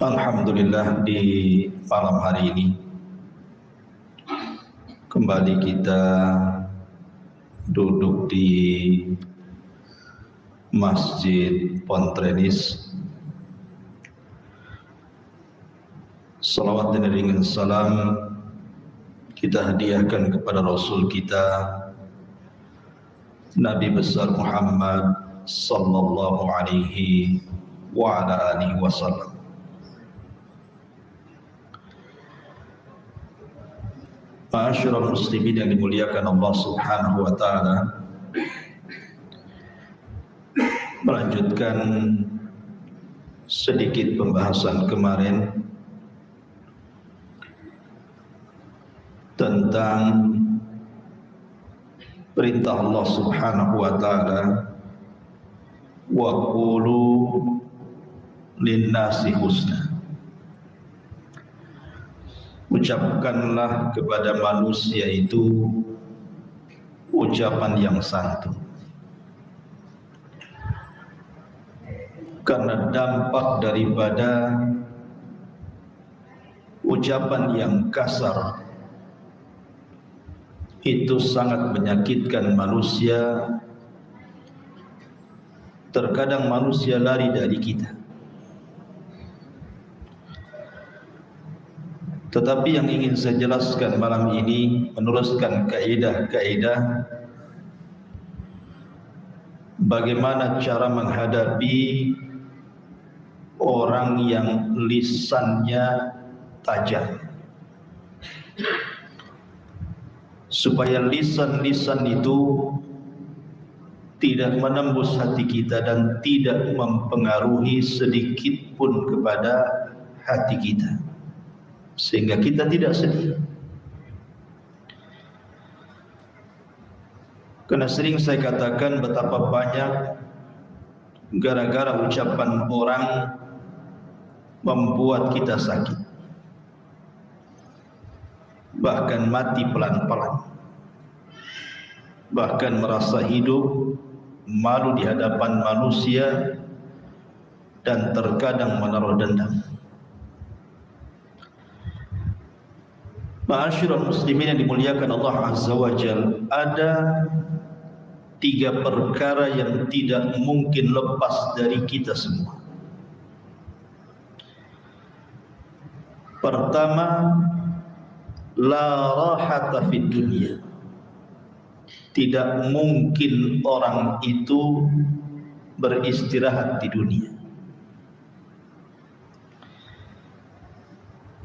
Alhamdulillah, di malam hari ini kembali kita duduk di Masjid Pontrenis. Salawat dan iringan salam kita hadiahkan kepada Rasul kita, Nabi besar Muhammad sallallahu alaihi wa ala alihi wasallam. Ma'asyiral muslimin yang dimuliakan Allah Subhanahu wa taala, melanjutkan sedikit pembahasan kemarin tentang perintah Allah Subhanahu wa taala, wa qulu lin-nasi husna. Ucapkanlah kepada manusia itu ucapan yang santun, karena dampak daripada ucapan yang kasar itu sangat menyakitkan manusia. Terkadang manusia lari dari kita. Tetapi yang ingin saya jelaskan malam ini, meneruskan kaidah-kaidah bagaimana cara menghadapi orang yang lisannya tajam, supaya lisan-lisan itu tidak menembus hati kita dan tidak mempengaruhi sedikit pun kepada hati kita, sehingga kita tidak sedih. Karena sering saya katakan betapa banyak gara-gara ucapan orang membuat kita sakit, bahkan mati pelan-pelan, bahkan merasa hidup malu di hadapan manusia, dan terkadang menaruh dendam. Ma'asyiral muslimin yang dimuliakan Allah Azza wa Jalla, ada 3 perkara yang tidak mungkin lepas dari kita semua. Pertama, la rahata fid dunya. Tidak mungkin orang itu beristirahat di dunia.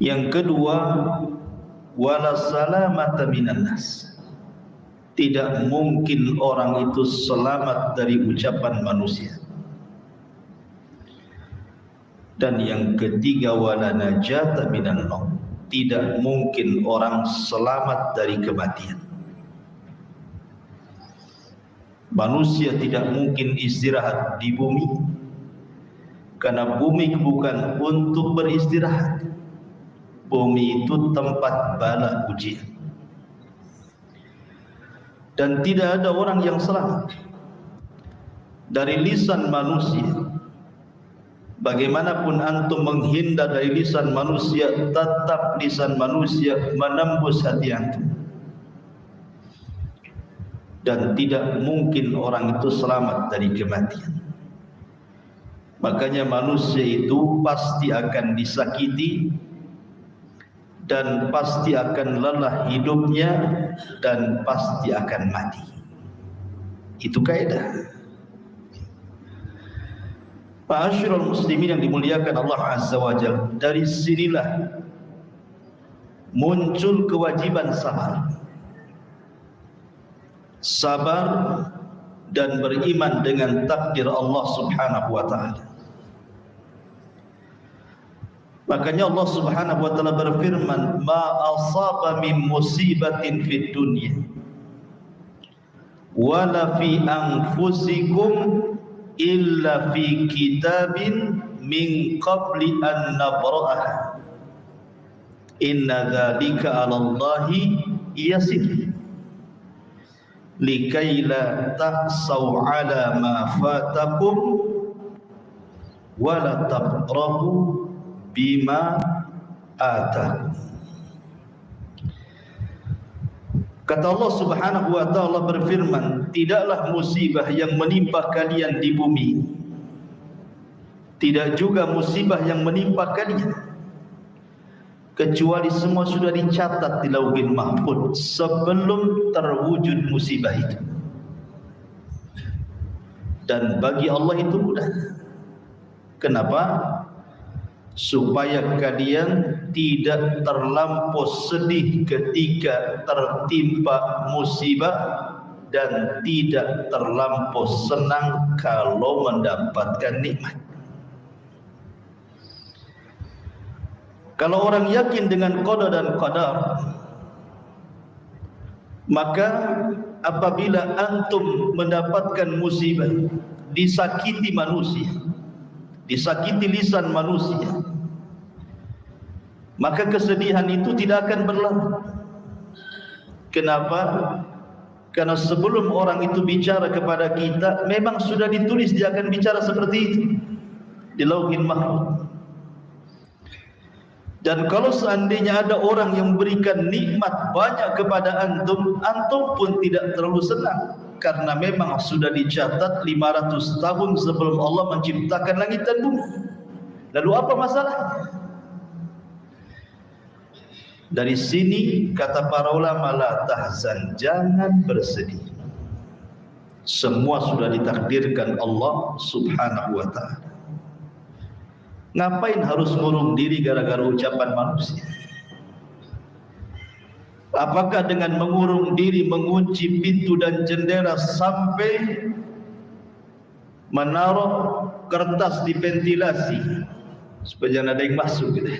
Yang kedua, wala salamata minan nas. Tidak mungkin orang itu selamat dari ucapan manusia. Dan yang ketiga, wala najata minan maut. Tidak mungkin orang selamat dari kematian. Manusia tidak mungkin istirahat di bumi, karena bumi bukan untuk beristirahat. Bumi itu tempat bala ujian, dan tidak ada orang yang selamat dari lisan manusia. Bagaimanapun antum menghindar dari lisan manusia, tetap lisan manusia menembus hati antum, dan tidak mungkin orang itu selamat dari kematian. Makanya manusia itu pasti akan disakiti, dan pasti akan lelah hidupnya, dan pasti akan mati. Itu kaidah. Ma'asyiral muslimin yang dimuliakan Allah Azza wa Jalla, dari sinilah muncul kewajiban sabar. Sabar dan beriman dengan takdir Allah Subhanahu wa taala. Makanya Allah Subhanahu wa taala berfirman, ma asaba min musibatin fid dunya wala fi anfusikum illa fi kitabin min qabli an nabra'aha inna dzalika 'ala Allahi yasir likai la ta'sau 'ala ma fatakum wa la tafrahu bima atakum. Kata Allah Subhanahu wa taala berfirman, tidaklah musibah yang menimpa kalian di bumi, tidak juga musibah yang menimpa kalian, kecuali semua sudah dicatat di Lauhul Mahfuz sebelum terwujud musibah itu. Dan bagi Allah itu mudah. Kenapa? Supaya kalian tidak terlampau sedih ketika tertimpa musibah dan tidak terlampau senang kalau mendapatkan nikmat. Kalau orang yakin dengan qada dan qadar, maka apabila antum mendapatkan musibah, disakiti manusia, disakiti lisan manusia, maka kesedihan itu tidak akan berlalu. Kenapa? Karena sebelum orang itu bicara kepada kita, memang sudah ditulis dia akan bicara seperti itu di Lauhul Mahfuz. Dan kalau seandainya ada orang yang memberikan nikmat banyak kepada antum, antum pun tidak terlalu senang, karena memang sudah dicatat 500 tahun sebelum Allah menciptakan langit dan bumi. Lalu apa masalahnya? Dari sini kata para ulama, la tahzan, jangan bersedih. Semua sudah ditakdirkan Allah Subhanahu wa taala. Ngapain harus ngurung diri gara-gara ucapan manusia? Apakah dengan mengurung diri, mengunci pintu dan jendela sampai menaruh kertas di ventilasi supaya jangan ada yang masuk gitu,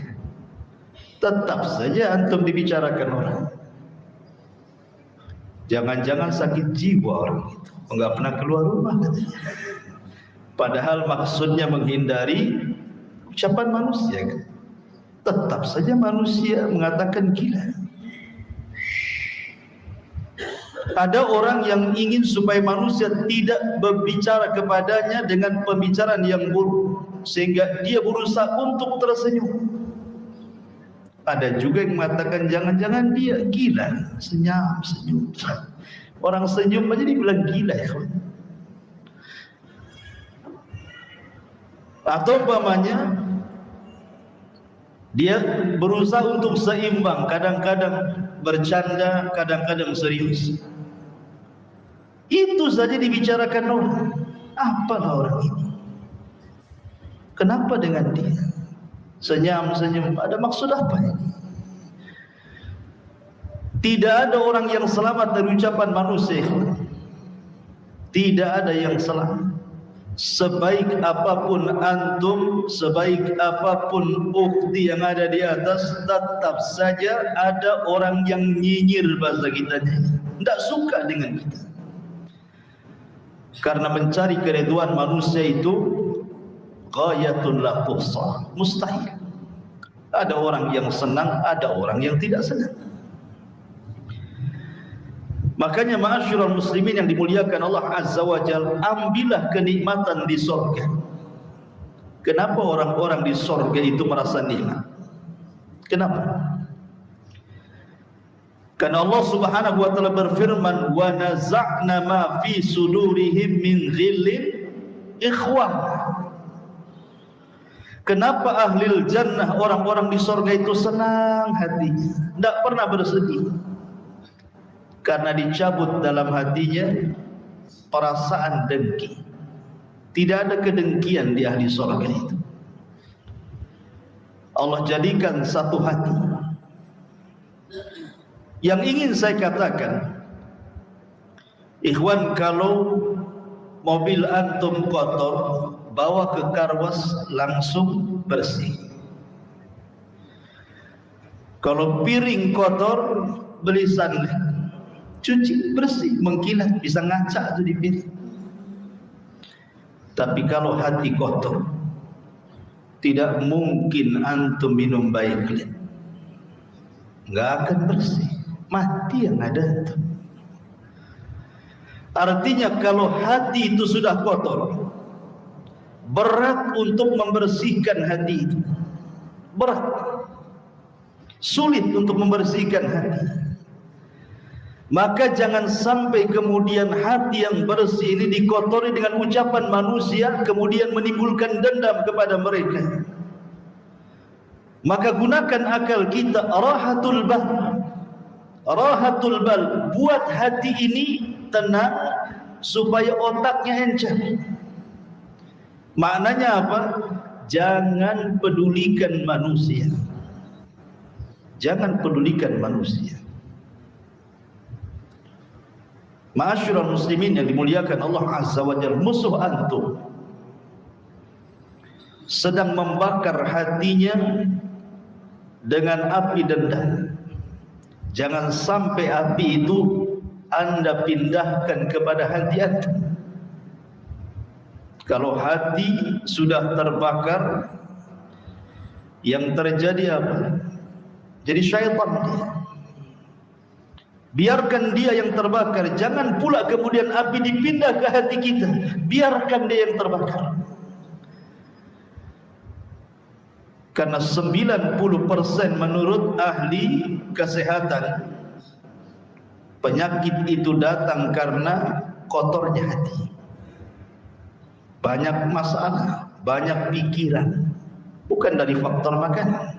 tetap saja antum dibicarakan orang? Jangan-jangan sakit jiwa orang itu, enggak pernah keluar rumah katanya. Padahal maksudnya menghindari ucapan manusia kan? Tetap saja manusia mengatakan gila. Ada orang yang ingin supaya manusia tidak berbicara kepadanya dengan pembicaraan yang buruk, sehingga dia berusaha untuk tersenyum. Ada juga yang mengatakan jangan-jangan dia gila, senyum. Orang senyum aja dibilang gila ya. Atau umpamanya dia berusaha untuk seimbang, kadang-kadang bercanda, kadang-kadang serius. Itu saja dibicarakan orang. Apalah orang ini? Kenapa dengan dia? Senyum-senyum, ada maksud apa ini? Tidak ada orang yang selamat dari ucapan manusia. Tidak ada yang selamat. Sebaik apapun antum, sebaik apapun ukti yang ada di atas, tetap saja ada orang yang nyinyir bahasa kita, tidak suka dengan kita. Karena mencari keridhaan manusia itu ghayatun la tuhsa, mustahil. Ada orang yang senang, ada orang yang tidak senang. Makanya ma'asyiral muslimin yang dimuliakan Allah Azza wa Jalla, ambillah kenikmatan di surga. Kenapa orang-orang di surga itu merasa nikmat? Kenapa? Karena Allah Subhanahu wa taala berfirman, wa naza'na ma fi sudurihim min ghillin ikhwan. Kenapa ahlil jannah, orang-orang di surga itu senang hatinya, tidak pernah bersedih? Karena dicabut dalam hatinya perasaan dengki. Tidak ada kedengkian di ahli surga itu. Allah jadikan satu hati. Yang ingin saya katakan, ikhwan, kalau mobil antum kotor, bawa ke karwas langsung bersih. Kalau piring kotor, beli sunlight, cuci bersih, mengkilat, bisa ngaca tuh di piring. Tapi kalau hati kotor, tidak mungkin antum minum baik, nggak akan bersih, mati yang ada itu. Artinya kalau hati itu sudah kotor, berat untuk membersihkan hati itu. berat, sulit untuk membersihkan hati. Maka jangan sampai kemudian hati yang bersih ini dikotori dengan ucapan manusia, kemudian menimbulkan dendam kepada mereka. Maka gunakan akal kita, rahatul bal, rahatul bal, buat hati ini tenang supaya otaknya encer. Maknanya apa? Jangan pedulikan manusia. Jangan pedulikan manusia. Ma'asyiral muslimin yang dimuliakan Allah Azza wa Jalla, musuh antum sedang membakar hatinya dengan api dendam. Jangan sampai api itu Anda pindahkan kepada hati antum. Kalau hati sudah terbakar, yang terjadi apa? Jadi syaitan dia. Biarkan dia yang terbakar. Jangan pula kemudian api dipindah ke hati kita. Biarkan dia yang terbakar. Karena 90% menurut ahli kesehatan, penyakit itu datang karena kotornya hati. Banyak masalah, banyak pikiran, bukan dari faktor makanan.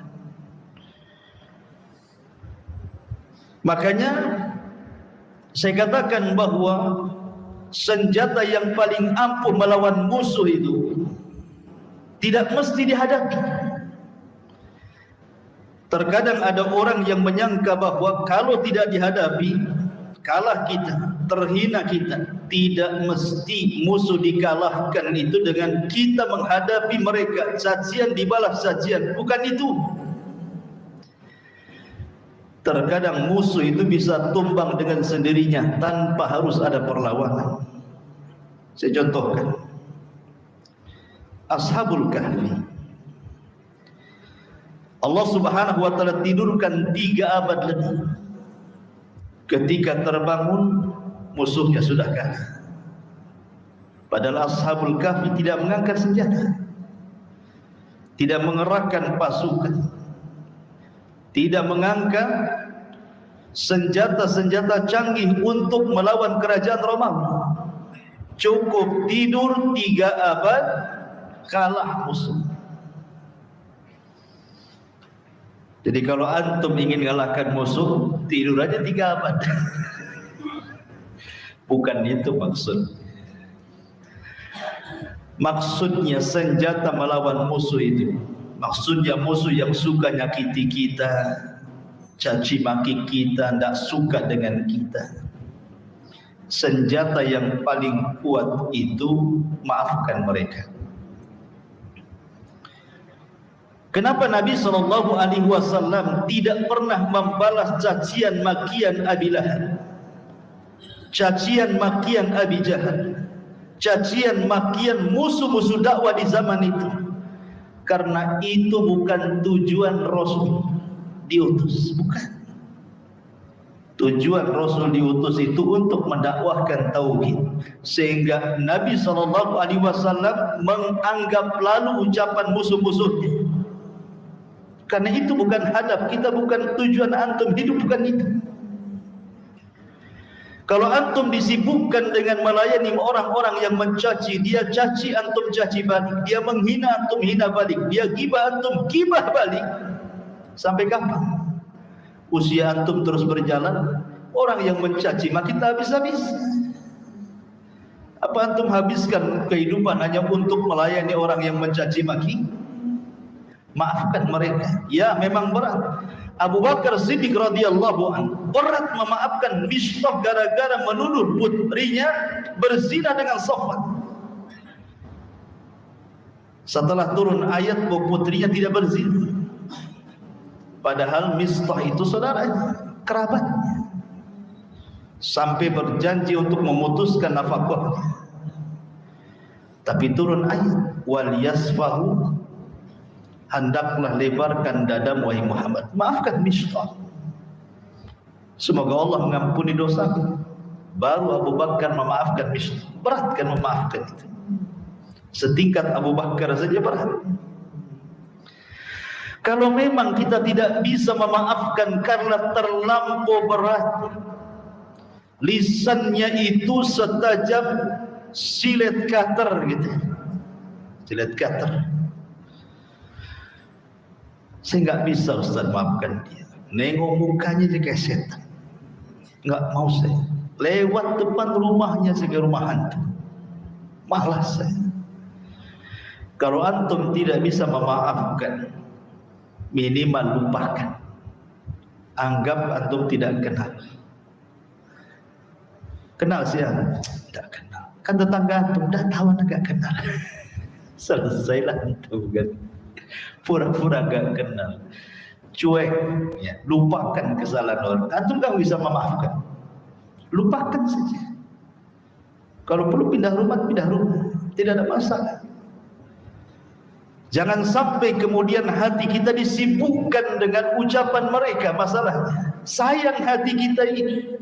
Makanya saya katakan bahwa senjata yang paling ampuh melawan musuh itu tidak mesti dihadapi. Terkadang ada orang yang menyangka bahwa kalau tidak dihadapi, kalah kita, terhina kita. Tidak mesti musuh dikalahkan itu dengan kita menghadapi mereka, cacian dibalas cacian, bukan itu. Terkadang musuh itu bisa tumbang dengan sendirinya tanpa harus ada perlawanan. Saya contohkan Ashabul Kahfi. Allah Subhanahu wa taala tidurkan 3 abad lebih. Ketika terbangun, musuhnya sudah kalah. Padahal Ashabul Kahfi tidak mengangkat senjata, tidak mengerahkan pasukan, tidak mengangkat senjata-senjata canggih untuk melawan kerajaan Romawi. Cukup tidur 3 abad, kalah musuh. Jadi kalau antum ingin kalahkan musuh, tidur aja 3 abad. Bukan itu maksud. Maksudnya senjata melawan musuh itu, maksudnya musuh yang suka nyakiti kita, caci maki kita, tidak suka dengan kita. Senjata yang paling kuat itu maafkan mereka. Kenapa Nabi SAW tidak pernah membalas cacian makian Abi Lahab, cacian makian Abi Jahal, cacian makian musuh-musuh dakwah di zaman itu? Karena itu bukan tujuan Rasul diutus, bukan. Tujuan Rasul diutus itu untuk mendakwahkan tauhid, sehingga Nabi SAW menganggap lalu ucapan musuh-musuhnya. Karena itu bukan hadap kita, bukan tujuan antum hidup, bukan itu. Kalau antum disibukkan dengan melayani orang-orang yang mencaci, dia caci, antum caci balik. Dia menghina, antum hina balik. Dia gibah, antum gibah balik. Sampai kapan? Usia antum terus berjalan, orang yang mencaci maki tak habis-habis. Apa antum habiskan kehidupan hanya untuk melayani orang yang mencaci maki? Maafkan mereka. Ya, memang berat. Abu Bakar Siddiq radhiyallahu anhu berat memaafkan Mistah gara-gara menuduh putrinya berzina dengan Safwan. Setelah turun ayat bahwa putrinya tidak berzina, padahal Mistah itu saudaranya, kerabatnya, sampai berjanji untuk memutuskan nafkahnya. Tapi turun ayat, wal yasfahu, hendaklah lebarkan dadamu wahai Muhammad, maafkan Mistah, semoga Allah mengampuni dosaku. Baru Abu Bakar memaafkan Mistah. Berat kan memaafkan itu? Setingkat Abu Bakar saja berat. Kalau memang kita tidak bisa memaafkan karena terlampau berat, lisannya itu setajam silet cutter gitu, silet cutter. Saya nggak bisa Ustaz maafkan dia. Nengok mukanya dia kayak setan. Nggak mau saya. Lewat depan rumahnya saya ke rumah antum, malas saya. Kalau antum tidak bisa memaafkan, minimal lupakan. Anggap antum tidak kenal. Kenal siapa? Tidak kenal. Kan tetangga antum, dah tahu enggak kenal. Selesailah antum kan. Pura-pura enggak kenal. Cuek, ya, lupakan kesalahan orang. Antum enggak bisa memaafkan. Lupakan saja. Kalau perlu pindah rumah, tidak ada masalah. Jangan sampai kemudian hati kita disibukkan dengan ucapan mereka. Masalahnya sayang hati kita ini,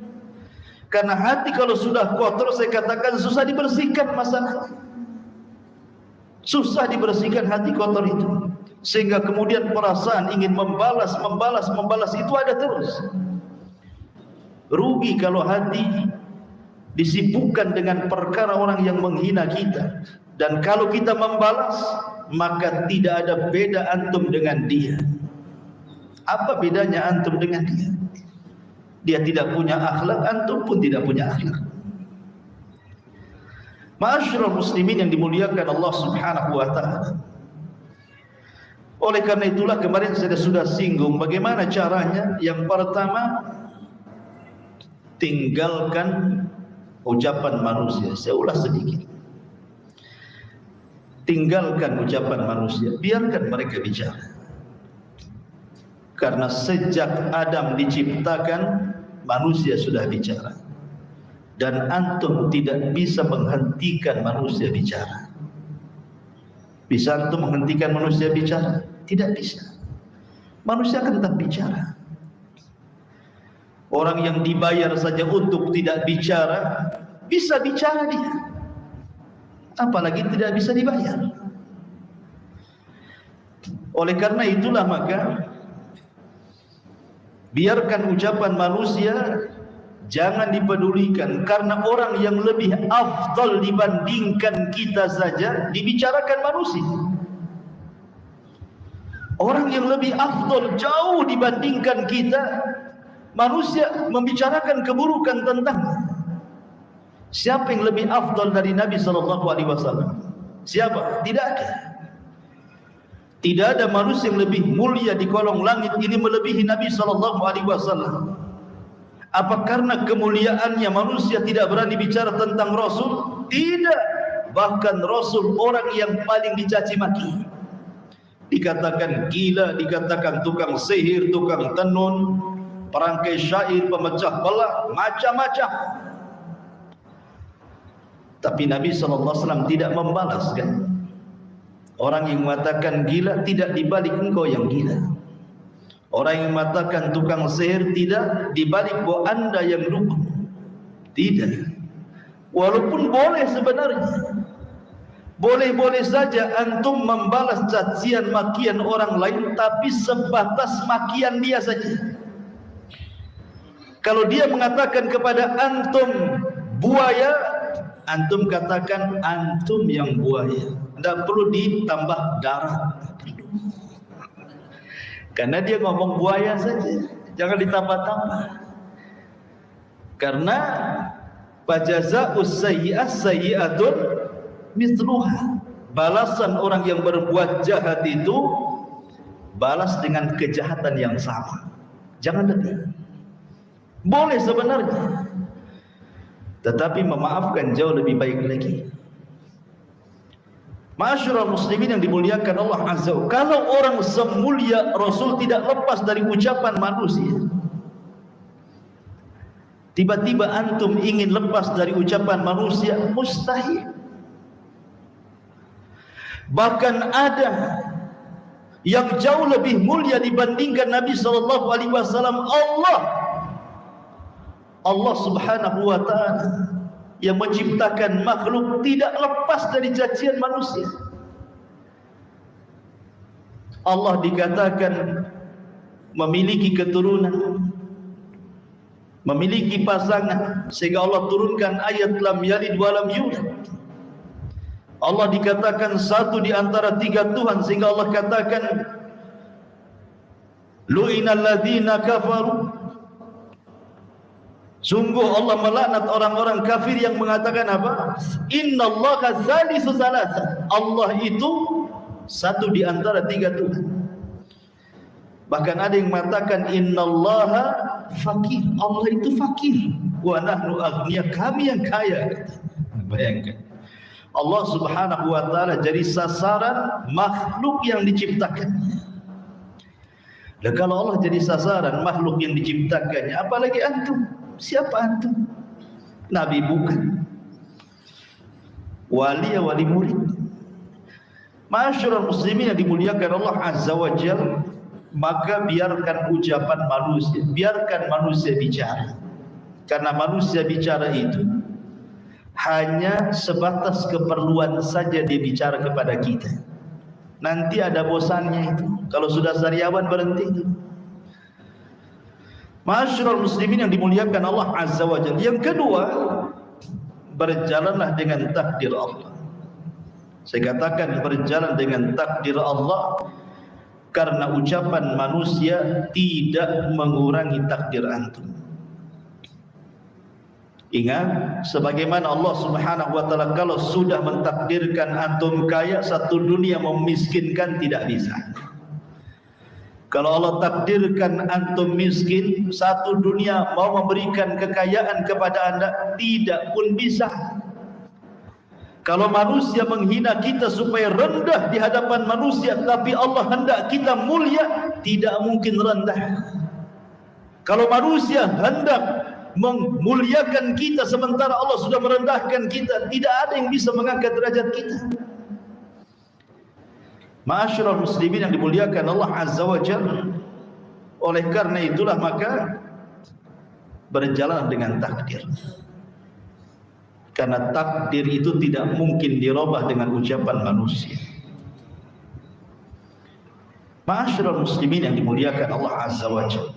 karena hati kalau sudah kotor, saya katakan susah dibersihkan. Masalahnya susah dibersihkan hati kotor itu, sehingga kemudian perasaan ingin membalas itu ada terus. Rugi kalau hati disibukkan dengan perkara orang yang menghina kita. Dan kalau kita membalas, maka tidak ada beda antum dengan dia. Apa bedanya antum dengan dia? Dia tidak punya akhlak, antum pun tidak punya akhlak. Ma'asyiral muslimin yang dimuliakan Allah Subhanahu wa taala. Oleh karena itulah kemarin saya sudah singgung bagaimana caranya. Yang pertama, tinggalkan ucapan manusia. Saya ulas sedikit. Tinggalkan ucapan manusia, biarkan mereka bicara. Karena sejak Adam diciptakan, manusia sudah bicara. Dan antum tidak bisa menghentikan manusia bicara. Bisa antum menghentikan manusia bicara? Tidak bisa. Manusia akan tetap bicara. Orang yang dibayar saja untuk tidak bicara, bisa bicara dia. Apalagi tidak bisa dibayar. Oleh karena itulah maka biarkan ucapan manusia, jangan dipedulikan. Karena orang yang lebih afdal dibandingkan kita saja dibicarakan manusia. Orang yang lebih afdal jauh dibandingkan kita, manusia membicarakan keburukan tentangnya. Siapa yang lebih afdal dari Nabi SAW? Siapa? Tidak ada. Tidak ada manusia yang lebih mulia di kolong langit ini melebihi Nabi SAW. Apa karena kemuliaannya manusia tidak berani bicara tentang Rasul? Tidak. Bahkan Rasul orang yang paling dicaci maki. Dikatakan gila, dikatakan tukang sihir, tukang tenun, perangkai syair, pemecah belah, macam-macam. Tapi Nabi SAW tidak membalaskan. Orang yang mengatakan gila, tidak dibalik engkau yang gila. Orang yang mengatakan tukang sihir, tidak dibalik bahwa anda yang dukun. Tidak. Walaupun boleh sebenarnya, boleh-boleh saja antum membalas cacian makian orang lain, tapi sebatas makian dia saja. Kalau dia mengatakan kepada antum buaya, antum katakan antum yang buaya. Tidak perlu ditambah darah. Karena dia ngomong buaya saja, jangan ditambah-tambah. Karena fajazaa'us sayyi'ah sayyi'atun mithluha. Balasan orang yang berbuat jahat itu balas dengan kejahatan yang sama. Jangan lebih. Boleh sebenarnya, tetapi memaafkan jauh lebih baik lagi. Ma'asyiral muslimin yang dimuliakan Allah Azza wa Jalla, kalau orang semulia Rasul tidak lepas dari ucapan manusia. Tiba-tiba antum ingin lepas dari ucapan manusia, mustahil. Bahkan ada yang jauh lebih mulia dibandingkan Nabi SAW. Allah Subhanahu wa ta'ala yang menciptakan makhluk tidak lepas dari cacian manusia. Allah dikatakan memiliki keturunan, memiliki pasangan, sehingga Allah turunkan ayat lam yalid wa lam yulad. Allah dikatakan satu di antara tiga Tuhan, sehingga Allah katakan lu'inal ladzina kafaru. Sungguh Allah melaknat orang-orang kafir yang mengatakan apa? Innallaha tsalitsu tsalatsa. Allah itu satu di antara tiga Tuhan. Bahkan ada yang mengatakan innallaha fakir. Allah itu fakir. Wa nahnu aghniya, kami yang kaya. Bayangkan, Allah Subhanahu wa taala jadi sasaran makhluk yang diciptakan. Dan kalau Allah jadi sasaran makhluk yang diciptakannya, apalagi antum? Siapa antum? Nabi bukan, wali ya wali murid. Ma'asyiral muslimin yang dimuliakan Allah Azza wa Jalla, maka biarkan ucapan manusia, biarkan manusia bicara. Karena manusia bicara itu hanya sebatas keperluan saja dia bicara kepada kita. Nanti ada bosannya itu. Kalau sudah sariawan berhenti itu. Ma'asyiral muslimin yang dimuliakan Allah Azza wa Jalla. Yang kedua, berjalanlah dengan takdir Allah. Saya katakan berjalan dengan takdir Allah karena ucapan manusia tidak mengurangi takdir antum. Ingat, sebagaimana Allah Subhanahu wa taala kalau sudah mentakdirkan antum kaya, satu dunia memiskinkan tidak bisa. Kalau Allah takdirkan antum miskin, satu dunia mau memberikan kekayaan kepada anda tidak pun bisa. Kalau manusia menghina kita supaya rendah di hadapan manusia, tapi Allah hendak kita mulia, tidak mungkin rendah. Kalau manusia hendak memuliakan kita sementara Allah sudah merendahkan kita, tidak ada yang bisa mengangkat derajat kita. Ma'asyiral muslimin yang dimuliakan Allah Azza wa Jalla, oleh karena itulah maka berjalan dengan takdir. Karena takdir itu tidak mungkin dirubah dengan ucapan manusia. Ma'asyiral muslimin yang dimuliakan Allah Azza wa Jalla,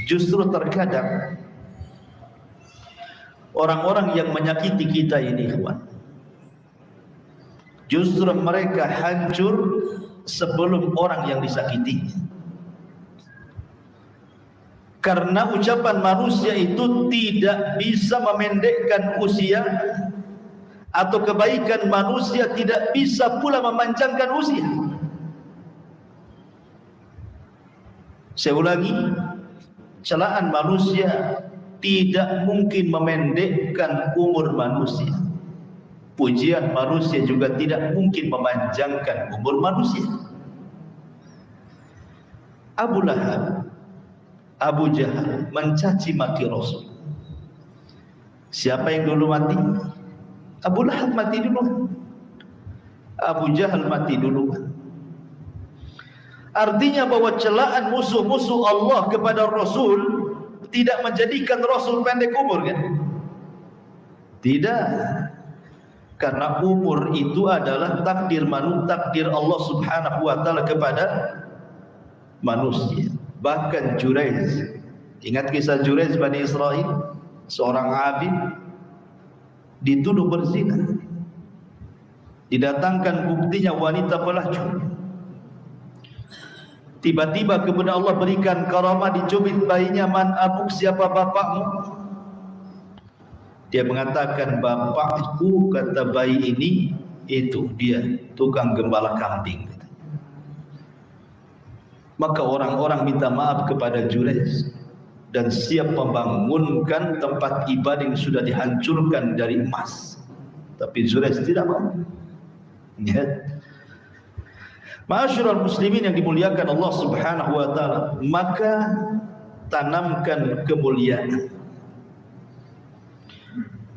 justru terkadang orang-orang yang menyakiti kita ini, ikhwan, justru mereka hancur sebelum orang yang disakiti. Karena ucapan manusia itu tidak bisa memendekkan usia, atau kebaikan manusia tidak bisa pula memanjangkan usia. Saya ulangi, celaan manusia tidak mungkin memendekkan umur manusia. Pujian manusia juga tidak mungkin memanjangkan umur manusia. Abu Lahab, Abu Jahal mencaci maki Rasul. Siapa yang dulu mati? Abu Lahab mati dulu, Abu Jahal mati dulu. Artinya bahwa celaan musuh-musuh Allah kepada Rasul tidak menjadikan Rasul pendek umur, kan? Tidak. Karena umur itu adalah takdir Allah Subhanahu wa taala kepada manusia. Bahkan Jurayz, ingat kisah Jurayz Bani Israel, seorang abid dituduh berzina. Didatangkan buktinya wanita pelacur. Tiba-tiba kemudian Allah berikan karamah, dicubit bayinya. Man abuk, siapa bapakmu? Dia mengatakan, bapakku, kata bayi ini, itu dia tukang gembala kambing. Maka orang-orang minta maaf kepada Jurayz dan siap membangunkan tempat ibadah yang sudah dihancurkan dari emas. Tapi Jurayz tidak mau. Ya. Ma'asyiral muslimin yang dimuliakan Allah Subhanahu wa taala, maka tanamkan kemuliaan.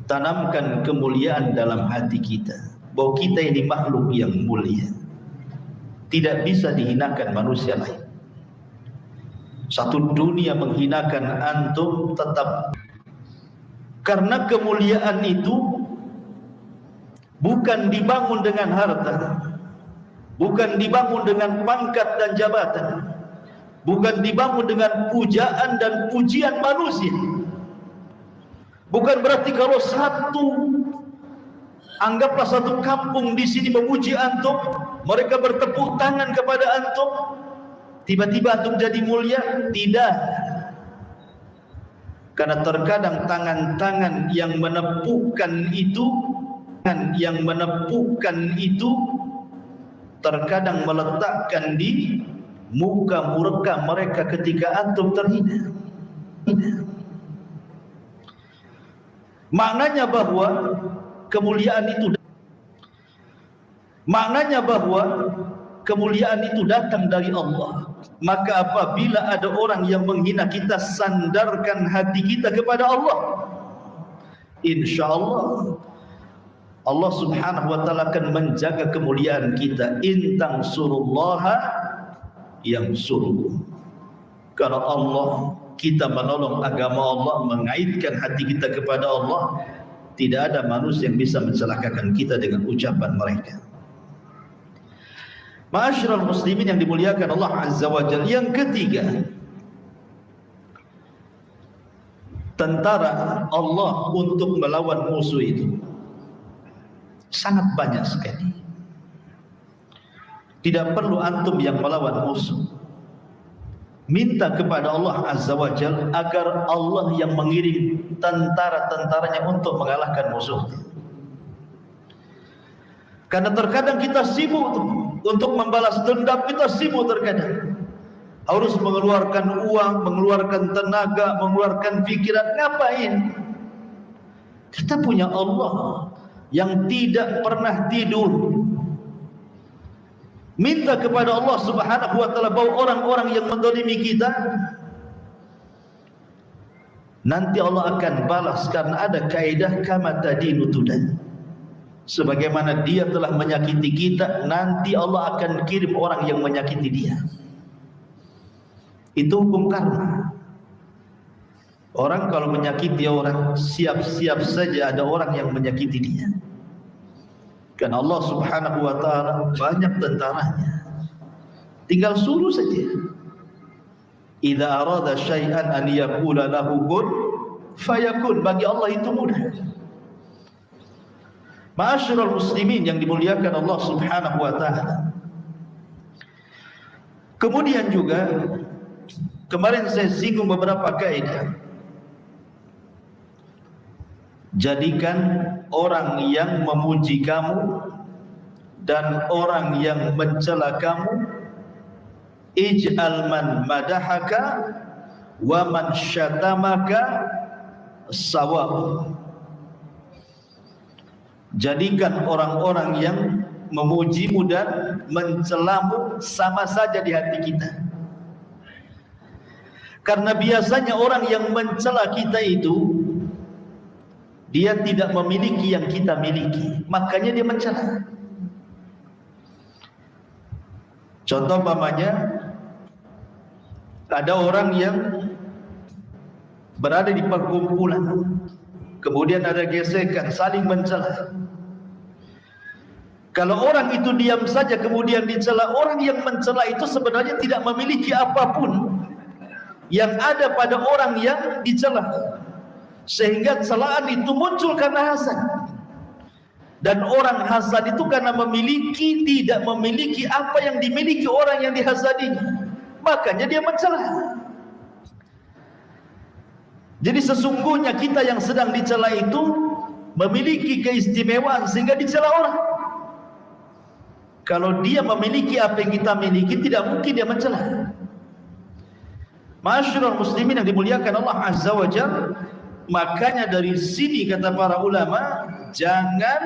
Tanamkan kemuliaan dalam hati kita, bahwa kita ini makhluk yang mulia, tidak bisa dihinakan manusia lain. Satu dunia menghinakan antum tetap, karena kemuliaan itu bukan dibangun dengan harta, bukan dibangun dengan pangkat dan jabatan, bukan dibangun dengan pujaan dan pujian manusia. Bukan berarti kalau anggaplah satu kampung di sini memuji antum, mereka bertepuk tangan kepada antum, tiba-tiba antum jadi mulia. Tidak. Karena terkadang tangan-tangan yang menepukkan itu terkadang meletakkan di muka mereka ketika antum terhina. Maknanya bahwa kemuliaan itu datang dari Allah. Maka apabila ada orang yang menghina kita, sandarkan hati kita kepada Allah. Insyaallah Allah Subhanahu wa taala akan menjaga kemuliaan kita. In tansurullaha yansurkum. Kalau Allah, kita menolong agama Allah, mengaitkan hati kita kepada Allah, tidak ada manusia yang bisa mencelakakan kita dengan ucapan mereka. Ma'asyiral muslimin yang dimuliakan Allah Azza wa Jalla. Yang ketiga, tentara Allah untuk melawan musuh itu sangat banyak sekali. Tidak perlu antum yang melawan musuh. Minta kepada Allah Azza wa Jalla agar Allah yang mengirim tentara-tentaranya untuk mengalahkan musuh. Karena terkadang kita sibuk untuk membalas dendam, kita sibuk terkadang. Harus mengeluarkan uang, mengeluarkan tenaga, mengeluarkan pikiran. Ngapain? Kita punya Allah yang tidak pernah tidur. Minta kepada Allah Subhanahu wa taala bahwa orang-orang yang menzalimi kita, nanti Allah akan balas, karena ada kaidah kama tadinu tudan. Sebagaimana dia telah menyakiti kita, nanti Allah akan kirim orang yang menyakiti dia. Itu hukum karma. Orang kalau menyakiti orang, siap-siap saja ada orang yang menyakiti dia. Karena Allah Subhanahu wa taala banyak tentaranya. Tinggal suruh saja. Idza arada syai'an an yaqula lahu kun fayakun. Bagi Allah itu mudah. Ma'asyiral muslimin yang dimuliakan Allah Subhanahu wa taala. Kemudian juga kemarin saya singgung beberapa kaidah. Jadikan orang yang memuji kamu dan orang yang mencela kamu, ij'al man madahaka wa man syatamaka sawa. Jadikan orang-orang yang memujimu dan mencelamu sama saja di hati kita. Karena biasanya orang yang mencela kita itu dia tidak memiliki yang kita miliki, makanya dia mencela. Contoh umpamanya, ada orang yang berada di perkumpulan, kemudian ada gesekan, saling mencela. Kalau orang itu diam saja kemudian dicela, orang yang mencela itu sebenarnya tidak memiliki apapun yang ada pada orang yang dicela. Sehingga celaan itu muncul karena hasad. Dan orang hasad itu karena tidak memiliki apa yang dimiliki orang yang dihasadinya, makanya dia mencela. Jadi sesungguhnya kita yang sedang dicela itu memiliki keistimewaan sehingga dicela orang. Kalau dia memiliki apa yang kita miliki, tidak mungkin dia mencela. Ma'asyiral muslimin yang dimuliakan Allah Azza wa Jalla. Makanya dari sini kata para ulama, jangan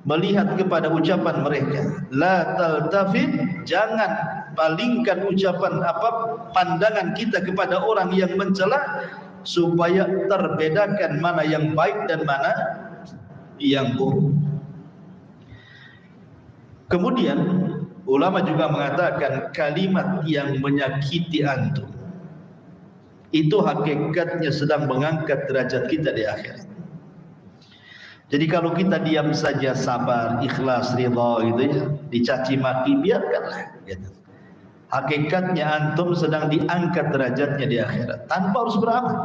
melihat kepada ucapan mereka. La taltafit, jangan palingkan pandangan kita kepada orang yang mencela, supaya terbedakan mana yang baik dan mana yang buruk. Kemudian ulama juga mengatakan kalimat yang menyakiti antum itu hakikatnya sedang mengangkat derajat kita di akhirat. Jadi kalau kita diam saja, sabar, ikhlas, ridha gitu ya, dicaci maki, biarkanlah gitu. Hakikatnya antum sedang diangkat derajatnya di akhirat tanpa harus beramal.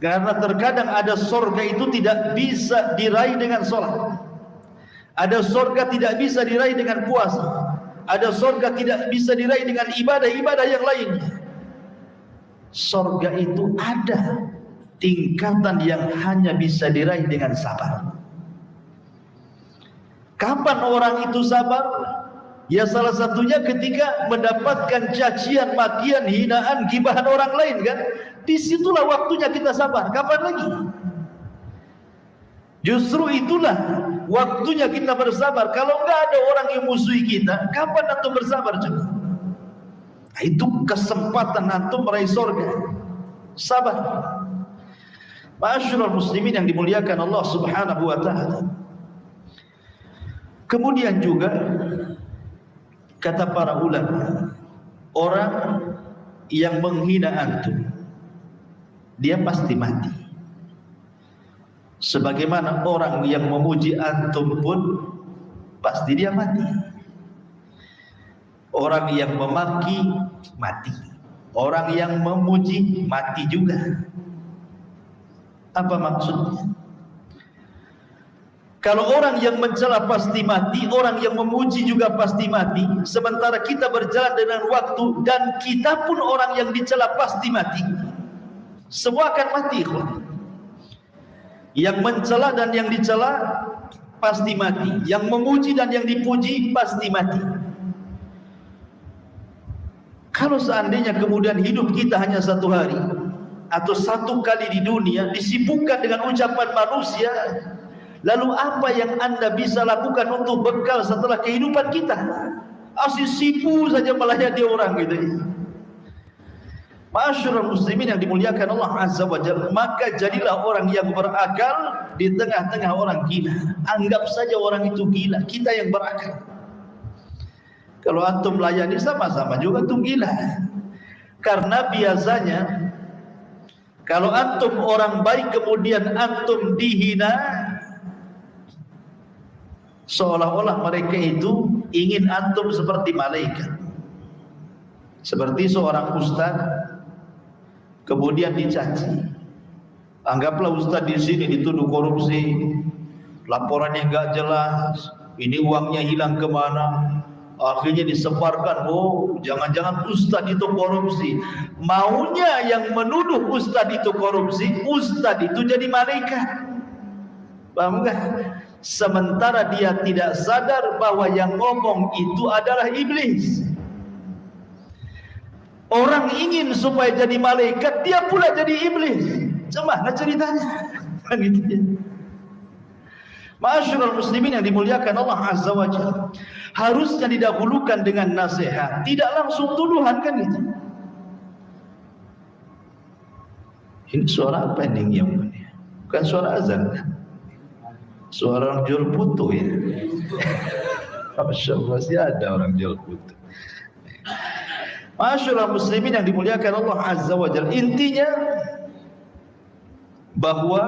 Karena terkadang ada surga itu tidak bisa diraih dengan sholat, ada surga tidak bisa diraih dengan puasa, ada surga tidak bisa diraih dengan ibadah-ibadah yang lainnya. Surga itu ada tingkatan yang hanya bisa diraih dengan sabar. Kapan orang itu sabar? Ya salah satunya ketika mendapatkan cacian, makian, hinaan, gibahan orang lain kan. Disitulah waktunya kita sabar. Kapan lagi? Justru itulah waktunya kita bersabar. Kalau enggak ada orang yang musuhi kita, kapan antum bersabar coba? Nah, itu kesempatan antum meraih surga. Sabar. Ma'asyiral muslimin yang dimuliakan Allah Subhanahu wa taala. Kemudian juga kata para ulama, orang yang menghina antum, dia pasti mati. Sebagaimana orang yang memuji antum pun pasti dia mati. Orang yang memaki mati, orang yang memuji mati juga. Apa maksudnya? Kalau orang yang mencela pasti mati, orang yang memuji juga pasti mati, sementara kita berjalan dengan waktu dan kita pun orang yang dicela pasti mati, semua akan mati. Yang mencela dan yang dicela pasti mati, yang memuji dan yang dipuji pasti mati. Kalau seandainya kemudian hidup kita hanya satu hari atau satu kali di dunia disibukkan dengan ucapan manusia, lalu apa yang anda bisa lakukan untuk bekal setelah kehidupan kita? Asyik sipu saja melayani orang gitu. Ma'asyiral muslimin yang dimuliakan Allah Azza wa Jalla, maka jadilah orang yang berakal di tengah-tengah orang gila. Anggap saja orang itu gila, kita yang berakal. Kalau antum layani sama-sama juga antum gila. Karena biasanya kalau antum orang baik kemudian antum dihina, seolah-olah mereka itu ingin antum seperti malaikat. Seperti seorang ustaz kemudian dicaci. Anggaplah ustaz di sini dituduh korupsi, laporannya enggak jelas, ini uangnya hilang kemana, akhirnya disebarkan, oh jangan-jangan ustaz itu korupsi. Maunya yang menuduh ustaz itu korupsi, ustaz itu jadi malaikat. Paham enggak? Sementara dia tidak sadar bahwa yang ngomong itu adalah iblis. Orang ingin supaya jadi malaikat, dia pula jadi iblis. Gimana ceritanya? Gitu ya. Ma'asyiral muslimin yang dimuliakan Allah Azza wa Jalla, harusnya didahulukan dengan nasihat, tidak langsung tuduhan kan gitu. Ini suara apa ini yang ini? Bukan suara azan kan? Suara orang jual putu ya. Masya Allah, masih ada orang jual putu. Ma'asyiral muslimin yang dimuliakan Allah Azza wa Jalla, intinya bahwa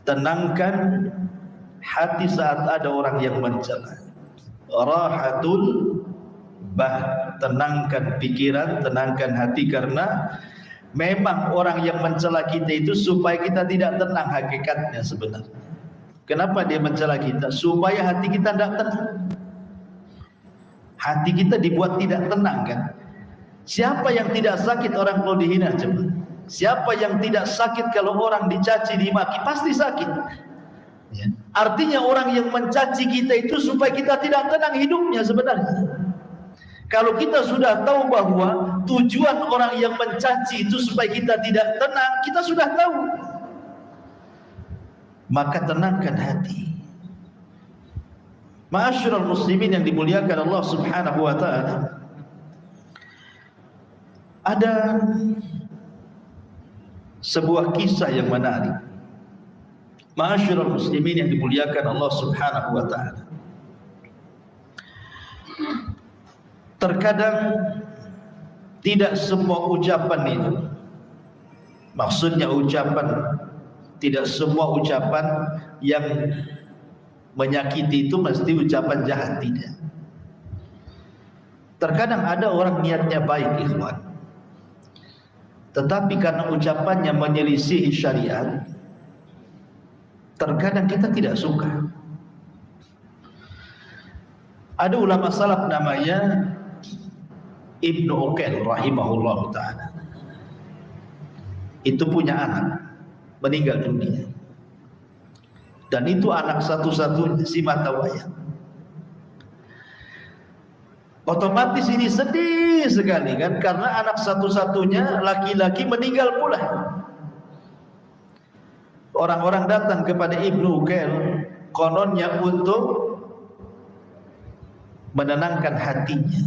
tenangkan hati saat ada orang yang mencela. Rahatul bah, tenangkan pikiran, tenangkan hati, karena memang orang yang mencela kita itu supaya kita tidak tenang hakikatnya sebenarnya. Kenapa dia mencela kita? Supaya hati kita tidak tenang. Hati kita dibuat tidak tenang kan? Siapa yang tidak sakit orang kalau dihina coba? Siapa yang tidak sakit kalau orang dicaci, dimaki? Pasti sakit ya. Artinya orang yang mencaci kita itu supaya kita tidak tenang hidupnya sebenarnya. Kalau kita sudah tahu bahwa tujuan orang yang mencaci itu supaya kita tidak tenang, kita sudah tahu, maka tenangkan hati. Ma'asyiral muslimin yang dimuliakan Allah Subhanahu wa taala, ada sebuah kisah yang menarik. Ma'asyiral muslimin yang dimuliakan Allah Subhanahu wa taala, terkadang tidak semua ucapan itu, maksudnya ucapan Tidak semua ucapan yang menyakiti itu mesti ucapan jahat, tidak. Terkadang ada orang niatnya baik, ikhwan, tetapi karena ucapannya menyelisihi syariat, terkadang kita tidak suka. Ada ulama salaf namanya Ibnu Uqail rahimahullah ta'ala. Itu punya anak meninggal dunia, dan itu anak satu-satunya, si mata wayang. Otomatis ini sedih sekali kan, karena anak satu-satunya laki-laki meninggal pula. Orang-orang datang kepada Ibnu Uqail kononnya untuk menenangkan hatinya,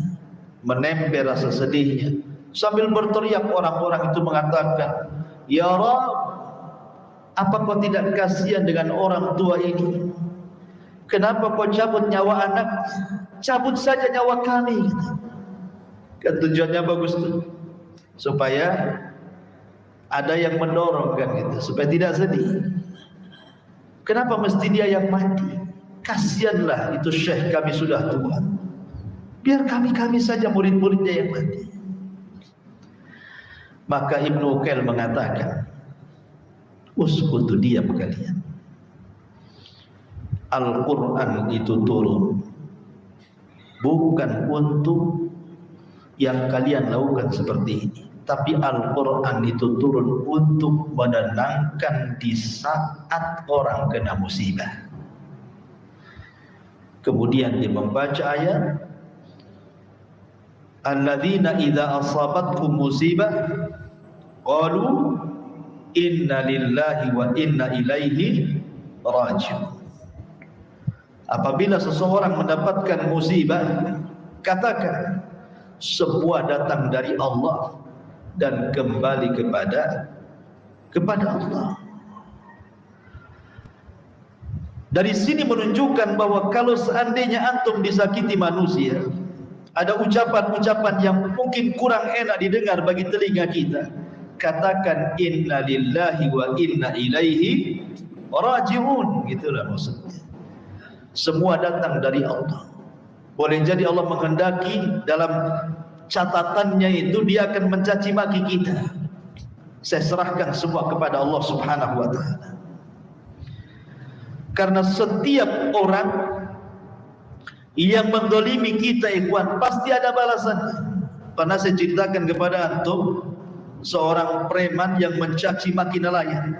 menemper rasa sedihnya. Sambil berteriak orang-orang itu mengatakan, "Ya Rabb, apa kau tidak kasihan dengan orang tua ini? Kenapa kau cabut nyawa anak? Cabut saja nyawa kami." Kan tujuannya bagus tuh, supaya ada yang mendorong kan gitu, supaya tidak sedih. Kenapa mesti dia yang mati? Kasihanlah itu syekh kami sudah tua. Biar kami saja murid-muridnya yang mati. Maka Ibnu Uqail mengatakan, "Uskutu, diam kalian. Al-Quran itu turun bukan untuk yang kalian lakukan seperti ini, tapi Al-Quran itu turun untuk menenangkan di saat orang kena musibah." Kemudian dia membaca ayat, "Alladzina idza asabatkum musibah qalu inna lillahi wa inna ilaihi raji'un." Apabila seseorang mendapatkan musibah, katakan semua datang dari Allah dan kembali kepada Allah. Dari sini menunjukkan bahwa kalau seandainya antum disakiti manusia, ada ucapan-ucapan yang mungkin kurang enak didengar bagi telinga kita, katakan inna lillahi wa inna ilaihi raji'un, gitulah maksudnya. Semua datang dari Allah. Boleh jadi Allah menghendaki dalam catatannya itu dia akan mencaci maki kita. Saya serahkan semua kepada Allah Subhanahu wa ta'ala. Karena setiap orang yang mendolimi kita, ikhwan, pasti ada balasannya. Pernah saya ceritakan kepada antum seorang preman yang mencaci maki nelayan,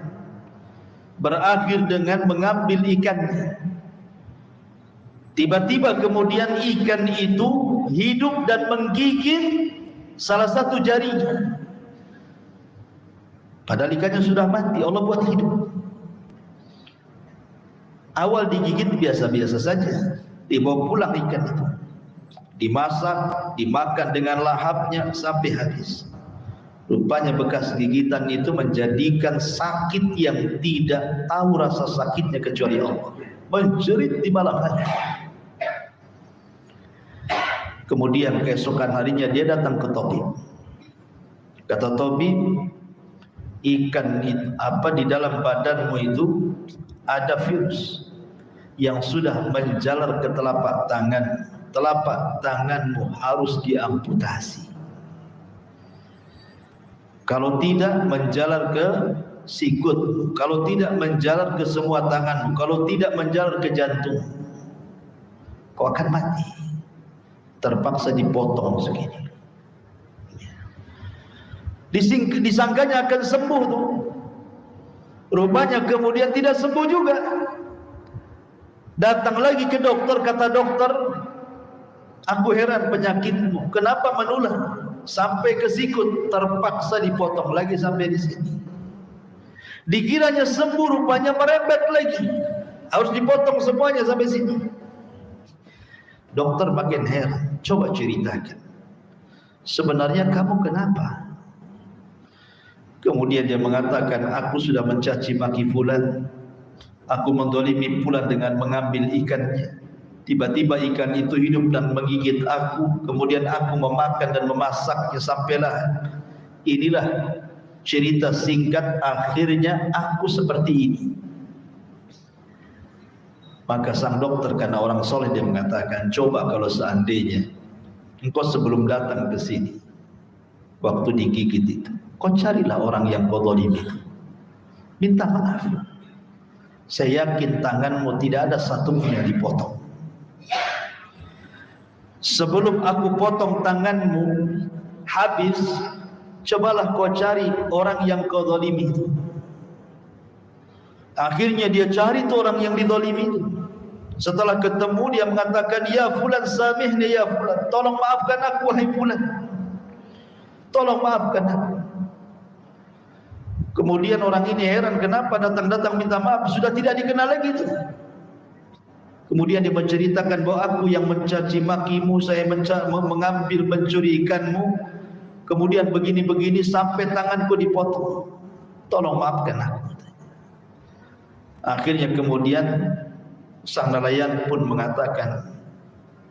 berakhir dengan mengambil ikannya. Tiba-tiba kemudian ikan itu hidup dan menggigit salah satu jarinya. Padahal ikannya sudah mati, Allah buat hidup. Awal digigit biasa-biasa saja, dibawa pulang ikan itu, dimasak, dimakan dengan lahapnya sampai habis. Rupanya bekas gigitan itu menjadikan sakit yang tidak tahu rasa sakitnya kecuali Allah, menjerit di malam hari. Kemudian keesokan harinya dia datang ke tabib. Kata tabib, ikan di dalam badanmu itu ada virus yang sudah menjalar ke telapak tangan. Telapak tanganmu harus diamputasi. Kalau tidak, menjalar ke sikut. Kalau tidak, menjalar ke semua tanganmu. Kalau tidak, menjalar ke jantung. Kau akan mati. Terpaksa dipotong segini. Disangkanya akan sembuh tuh. Rupanya kemudian tidak sembuh juga. Datang lagi ke dokter, kata dokter, aku heran penyakitmu, kenapa menular sampai ke sikut? Terpaksa dipotong lagi sampai di sini. Dikiranya sembuh, rupanya merembet lagi. Harus dipotong semuanya sampai sini. Dokter makin heran, coba ceritakan, sebenarnya kamu kenapa? Kemudian dia mengatakan, aku sudah mencaci maki fulan, aku mendolimi fulan dengan mengambil ikannya. Tiba-tiba ikan itu hidup dan menggigit aku. Kemudian aku memakan dan memasaknya. Sampailah inilah cerita singkat, akhirnya aku seperti ini. Maka sang dokter, karena orang soleh, dia mengatakan, coba kalau seandainya engkau sebelum datang ke sini, waktu digigit itu, kau carilah orang yang kau zalimi, minta maaf. Saya yakin tanganmu tidak ada satu pun yang dipotong. Sebelum aku potong tanganmu habis, cobalah kau cari orang yang kau zalimi itu. Akhirnya dia cari tuh orang yang dizalimi itu. Setelah ketemu, dia mengatakan, ya fulan samihni ya fulan, tolong maafkan aku wahai fulan, tolong maafkan aku. Kemudian orang ini heran, kenapa datang-datang minta maaf, sudah tidak dikenal lagi itu. Kemudian dia menceritakan bahwa aku yang mencaci makimu, saya mengambil mencuri ikanmu, kemudian begini-begini sampai tanganku dipotong, tolong maafkan aku. Akhirnya kemudian sang nelayan pun mengatakan,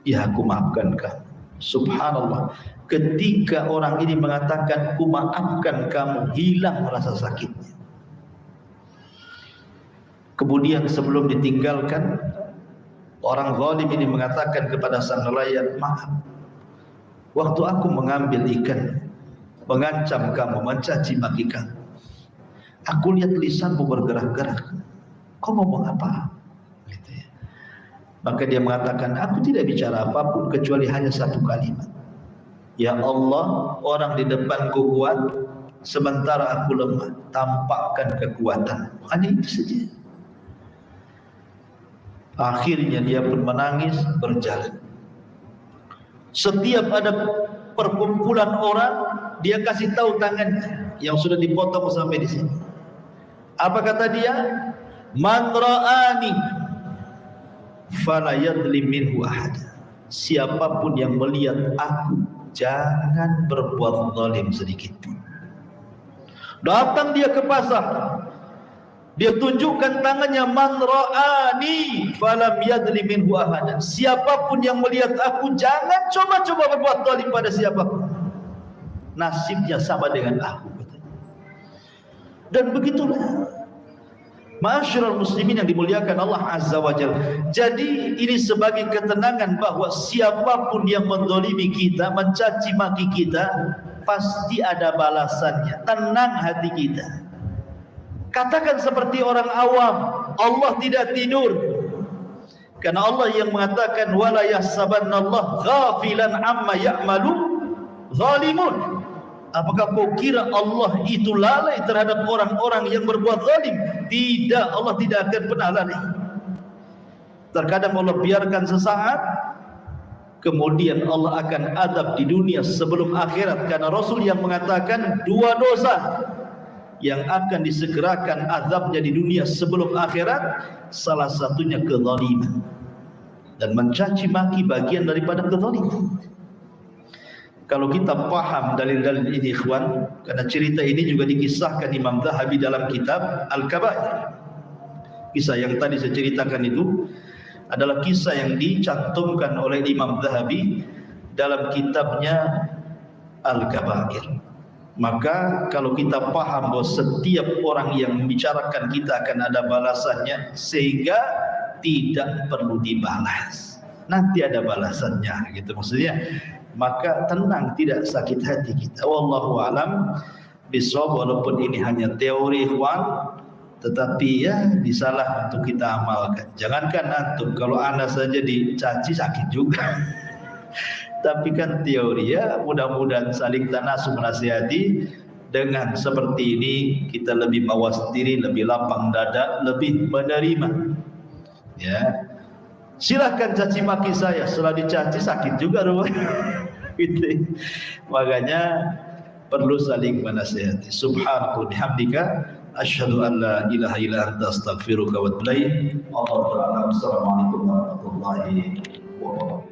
ya aku maafkan kamu. Subhanallah, ketika orang ini mengatakan ku maafkan kamu, hilang rasa sakitnya. Kemudian sebelum ditinggalkan, orang zalim ini mengatakan kepada sang nelayan, maaf, waktu aku mengambil ikan, mengancam kamu, mencaci maki kamu, aku lihat lisanmu bergerak-gerak, kau ngomong apa? Gitu ya. Maka dia mengatakan, aku tidak bicara apapun kecuali hanya satu kalimat, ya Allah, orang di depanku kuat, sementara aku lemah, tampakkan kekuatan. Hanya itu saja. Akhirnya dia pun menangis, berjalan. Setiap ada perkumpulan orang, dia kasih tahu tangannya yang sudah dipotong sampai di sini. Apa kata dia? Man ra'ani fala yadlim minhu ahad. Siapapun yang melihat aku, jangan berbuat zalim sedikit pun. Datang dia ke pasar, dia tunjukkan tangannya, man ra'ani falam yadlim minhu ahad. Siapapun yang melihat aku, jangan coba-coba berbuat zalim pada siapapun, nasibnya sama dengan aku. Dan begitulah ma'asyiral muslimin yang dimuliakan Allah Azza wa Jalla. Jadi ini sebagai ketenangan bahwa siapapun yang menzalimi kita, mencaci maki kita, pasti ada balasannya. Tenang hati kita. Katakan seperti orang awam, Allah tidak tidur. Karena Allah yang mengatakan, wala yahsabannallaha ghafilan amma ya'malu zalimun. Apakah kau kira Allah itu lalai terhadap orang-orang yang berbuat zalim? Tidak, Allah tidak akan pernah lalai. Terkadang Allah biarkan sesaat, kemudian Allah akan adab di dunia sebelum akhirat. Karena Rasul yang mengatakan, dua dosa yang akan disegerakan azabnya di dunia sebelum akhirat, salah satunya kezaliman. Dan mencaci maki bagian daripada kezaliman. Kalau kita paham dalil-dalil ini ikhwan, karena cerita ini juga dikisahkan Imam Zahabi dalam kitab Al-Kabair. Kisah yang tadi saya ceritakan itu adalah kisah yang dicantumkan oleh Imam Zahabi dalam kitabnya Al-Kabair. Maka kalau kita paham bahwa setiap orang yang membicarakan kita akan ada balasannya, sehingga tidak perlu dibalas, nanti ada balasannya, gitu maksudnya. Maka tenang, tidak sakit hati kita. Wallahu alam bisawab. Walaupun ini hanya teori ikhwan, tetapi ya bisalah untuk kita amalkan. Jangankan antum, kalau anda saja dicaci sakit juga. Tapi kan teori ya, mudah-mudahan saling tanasum menasihati. Dengan seperti ini kita lebih mawas diri, lebih lapang dada, lebih menerima. Ya, silahkan caci maki saya, setelah dicaci sakit juga rumahnya. Gitu. Makanya perlu saling menasihati. Subhanahu wa bihamdika asyhadu an la ilaha illa anta astaghfiruka wa atubu ilaik. Assalamualaikum warahmatullahi wabarakatuh.